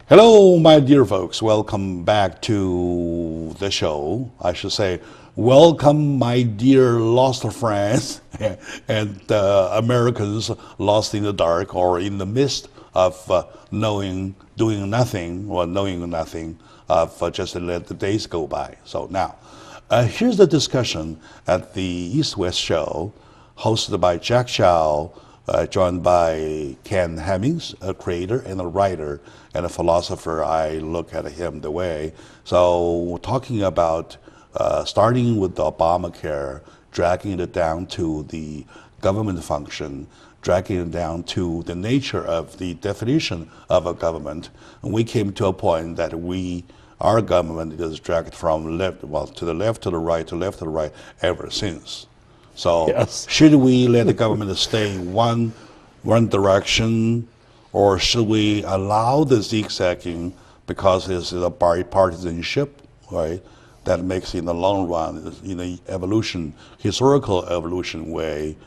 Hello, my dear folks. Welcome back to the show. I should say, welcome, my dear lost friends and Americans lost in the dark or in the midst of doing nothing of just let the days go by. So now, here's the discussion at the East-West show, hosted by Jack Chow, joined by Ken Hemmings, a creator and a writer and a philosopher. I look at him the way. So we're talking about starting with the Obamacare, dragging it down to the government function, dragging it down to the nature of the definition of a government. And we came to a point that our government is dragged from to the left, to the right, to left, to the right ever since. So yes. Should we let the government stay in one direction, or should we allow the zigzagging because it's a bipartisanship, right? That makes in the long run, in the historical evolution way,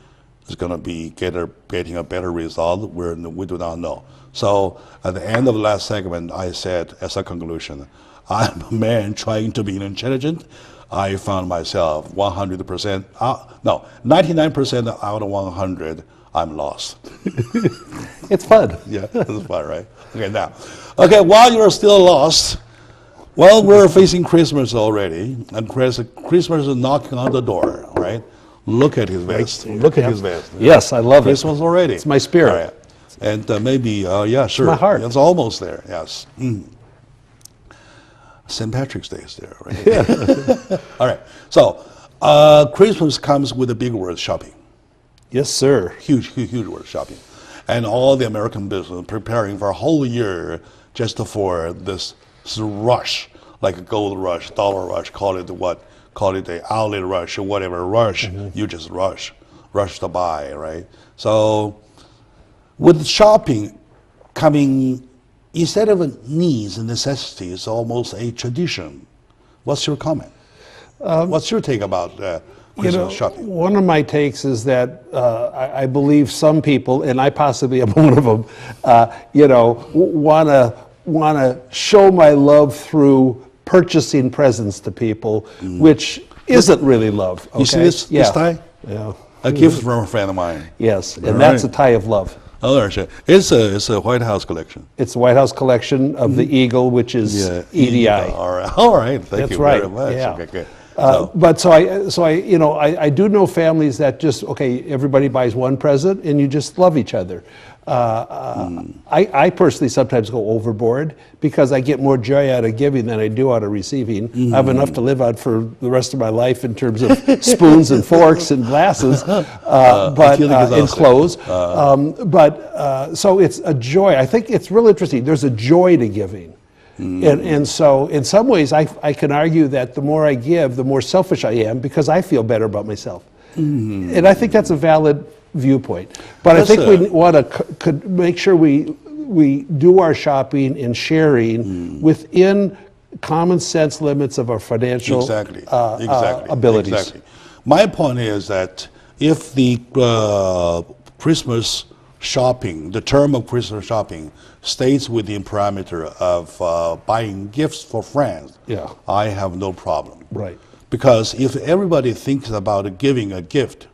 is going to be getting a better result. We do not know. So at the end of the last segment, I said as a conclusion, I'm a man trying to be intelligent. I found myself 99% out of 100, I'm lost. It's fun. Yeah, it's fun, right? Okay, while you're still lost, well, we're facing Christmas already, and Christmas is knocking on the door, right? Look at his vest. Look at his vest. Yes, I love Christmas already. It's my spirit. Right. And maybe, yeah, sure. It's my heart. It's almost there, yes. St. Patrick's Day is there, right? Yeah. All right. So Christmas comes with a big word, shopping. Yes, sir. Huge word, shopping. And all the American business preparing for a whole year just for this rush, like a gold rush, dollar rush, call it the outlet rush or whatever rush. Mm-hmm. You just rush to buy, right? So with shopping coming, instead of a needs and necessity, it's almost a tradition. What's your comment? What's your take about Christmas shopping? One of my takes is that I believe some people, and I possibly am one of them, want to show my love through purchasing presents to people, which isn't really love. Okay? You see this tie? Yeah. A gift from a friend of mine. Yes, and that's a tie of love. Oh, it's a White House collection. It's the White House collection of the Eagle, which is EDI. All right. Thank you very much. Yeah. Okay, good. But I do know families that just, everybody buys one present and you just love each other. I personally sometimes go overboard because I get more joy out of giving than I do out of receiving. I have enough to live out for the rest of my life in terms of spoons and forks and glasses, but in clothes. So it's a joy. I think it's real interesting. There's a joy to giving. And so in some ways I can argue that the more I give, the more selfish I am because I feel better about myself. And I think that's a valid viewpoint. But I think we want to make sure we do our shopping and sharing within common sense limits of our financial abilities. Exactly. My point is that if the Christmas shopping, the term of Christmas shopping, stays within parameter of buying gifts for friends, I have no problem. Right. Because if everybody thinks about giving a gift,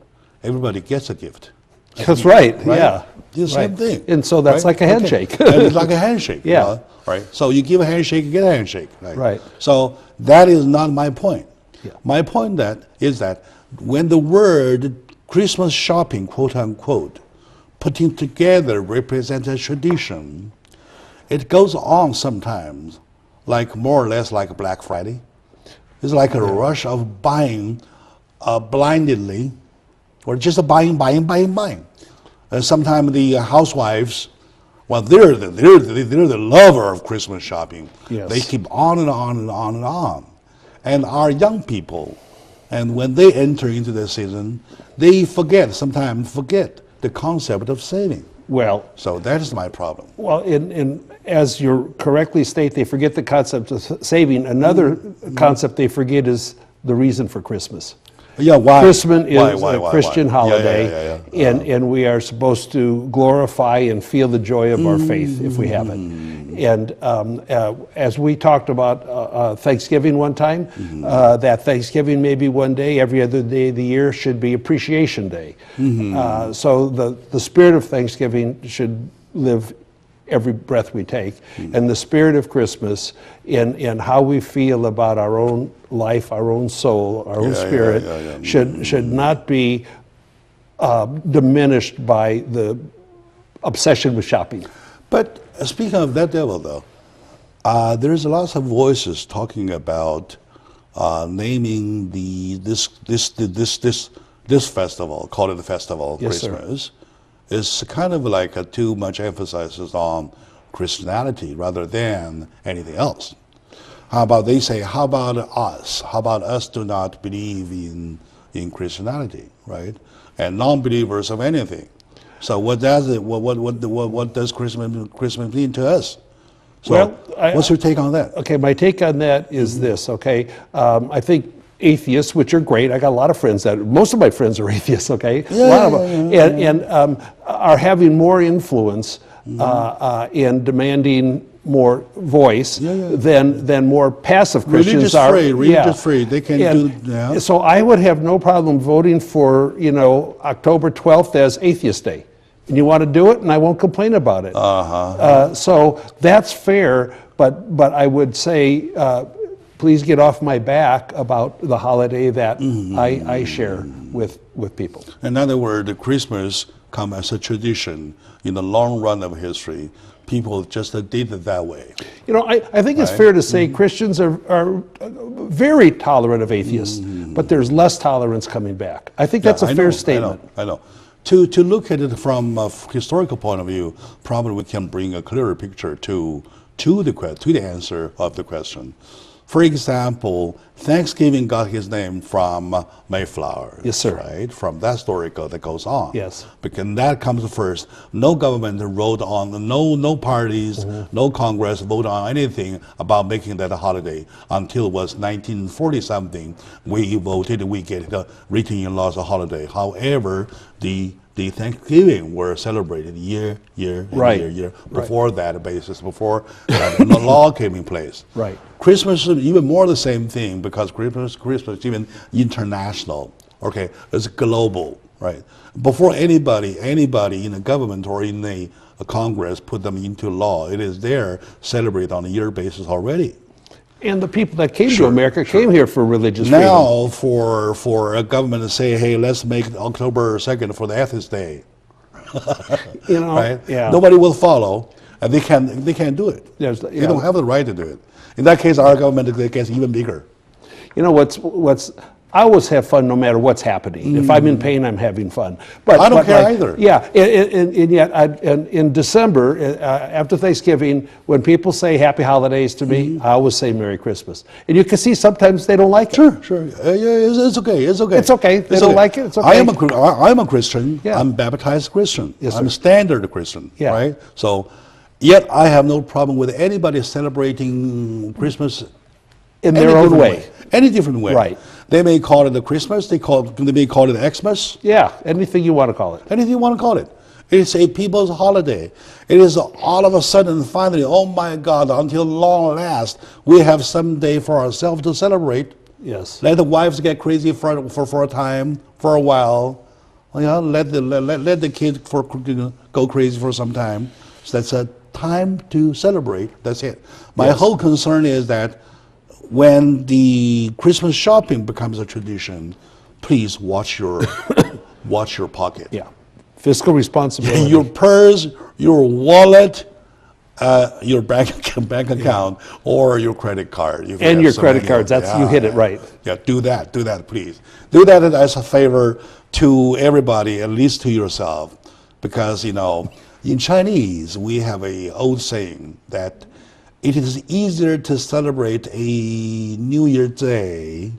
everybody gets a gift. That's right. Yeah. The same thing. And so that's like a handshake. And it's like a handshake. Yeah. Right. So you give a handshake, you get a handshake. Right. So that is not my point. Yeah. My point is that when the word Christmas shopping, quote unquote, putting together represents a tradition, it goes on sometimes, like more or less like Black Friday. It's like a rush of buying blindly, or just buying. And sometimes the housewives, well, they're the lover of Christmas shopping. Yes. They keep on and on and on and on. And our young people, and when they enter into the season, they sometimes forget the concept of saving. Well, So that is my problem. well, as you correctly state, they forget the concept of saving. Another concept they forget is the reason for Christmas. Yeah, why? Christmas is Why, a Christian why? holiday, Yeah. and we are supposed to glorify and feel the joy of our faith if we have it. And as we talked about Thanksgiving one time, that Thanksgiving maybe one day, every other day of the year, should be Appreciation Day. So the spirit of Thanksgiving should live every breath we take, and the spirit of Christmas in how we feel about our own life, our own soul, our own spirit should not be diminished by the obsession with shopping. But speaking of that devil, though, there's lots of voices talking about naming this festival, call it the festival, Yes, sir. Christmas, is kind of like too much emphasis on Christianity rather than anything else. How about they say, how about us? How about us do not believe in Christianity, right? And non-believers of anything. So what does it? What does Christmas mean to us? So Well, what's your take on that? Okay, my take on that is this, okay? I think atheists, which are great, I got a lot of friends most of my friends are atheists, okay? A lot of them. And are having more influence in demanding more voice than more passive Christians are. Religious free, they can do. So I would have no problem voting for, October 12th as Atheist Day. And you want to do it, and I won't complain about it. So that's fair, but I would say, please get off my back about the holiday that I share with people. In other words, Christmas come as a tradition in the long run of history. People just did it that way. I think it's fair to say Christians are very tolerant of atheists, but there's less tolerance coming back. I think that's a fair statement. I know. To look at it from a historical point of view, probably we can bring a clearer picture to the answer of the question. For example, Thanksgiving got his name from Mayflower. Yes, sir. Right? From that story that goes on. Yes. Because that comes first. No government wrote on, no parties, no Congress voted on anything about making that a holiday until it was 1940 something. We voted, we get written in law as a holiday. However, the Thanksgiving were celebrated year before that basis, before that law came in place. Right. Christmas is even more the same thing because Christmas is even international. Okay, it's global, right? Before anybody in the government or in the Congress put them into law, it is there celebrated on a year basis already. And the people that came to America came here for religious freedom. Now, for a government to say, hey, let's make October 2nd for the Atheist Day, right? Yeah. Nobody will follow, and they can't do it. They don't have the right to do it. In that case, our government gets even bigger. I always have fun no matter what's happening. If I'm in pain, I'm having fun. But I don't care either. Yeah, and yet in December, after Thanksgiving, when people say Happy Holidays to me, I always say Merry Christmas. And you can see sometimes they don't like it. Sure. It's okay. It's okay. It's okay. They don't like it. It's okay. I'm a Christian. Yeah. I'm baptized Christian. Yes, I'm sir. a standard Christian. Yeah. Right. So, yet I have no problem with anybody celebrating Christmas In their own way. Any different way. Right. They may call it a Christmas. They may call it Xmas. Yeah, anything you want to call it. Anything you want to call it. It's a people's holiday. It is all of a sudden, finally, oh my God, until long last, we have some day for ourselves to celebrate. Yes. Let the wives get crazy for a time, for a while. Let the kids go crazy for some time. So that's a time to celebrate. That's it. My whole concern is that when the Christmas shopping becomes a tradition, please watch your pocket. Yeah. Fiscal responsibility. Your purse, your wallet, your bank account, or your credit card. And your credit cards. You hit it right. Yeah, do that, please. Do that as a favor to everybody, at least to yourself, because in Chinese we have a old saying that it is easier to celebrate a New Year Day,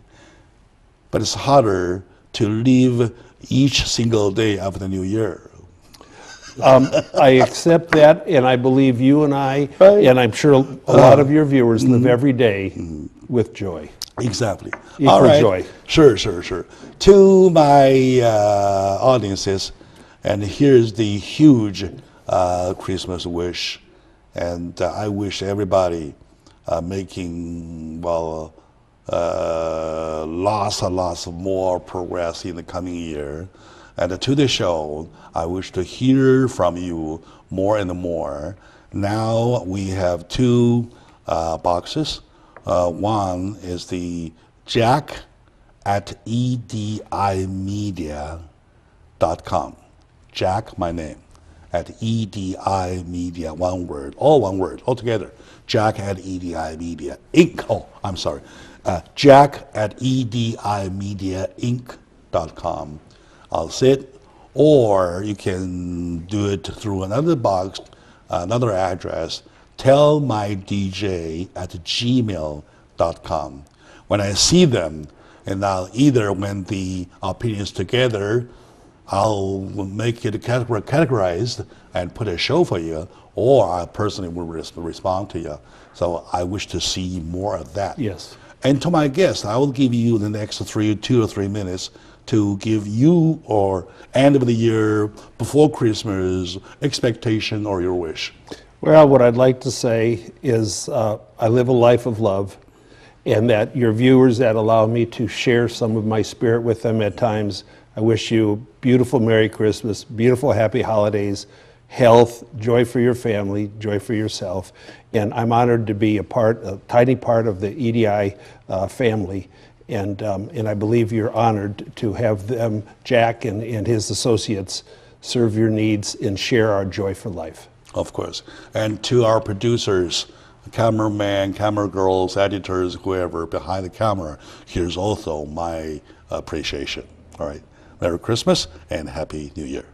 but it's harder to live each single day of the New Year. I accept that, and I believe you and I, Right. and I'm sure a lot of your viewers live every day with joy. Exactly. Equal All right. joy. Sure, sure, sure. To my audiences, and here's the huge Christmas wish, and I wish everybody making lots and lots of more progress in the coming year. And to the show, I wish to hear from you more and more. Now we have two boxes. One is the Jack at edimedia.com. Jack, my name, at edimedia, one word, all one word, all together. Jack at edimedia, Inc. Oh, I'm sorry. Jack at edimediainc.com. I'll say it. Or you can do it through another box, another address, tellmydj at gmail.com. When I see them, and I'll either when the opinions together, I'll make it categorized and put a show for you, or I personally will respond to you. So I wish to see more of that. Yes. And to my guests, I will give you the next 2 or 3 minutes to give you or end of the year, before Christmas, expectation or your wish. Well, what I'd like to say is I live a life of love, and that your viewers that allow me to share some of my spirit with them at times, I wish you beautiful Merry Christmas, beautiful Happy Holidays, health, joy for your family, joy for yourself. And I'm honored to be a tiny part of the EDI family. And I believe you're honored to have them, Jack and his associates, serve your needs and share our joy for life. Of course. And to our producers, cameraman, camera girls, editors, whoever behind the camera, here's also my appreciation. All right. Merry Christmas and Happy New Year.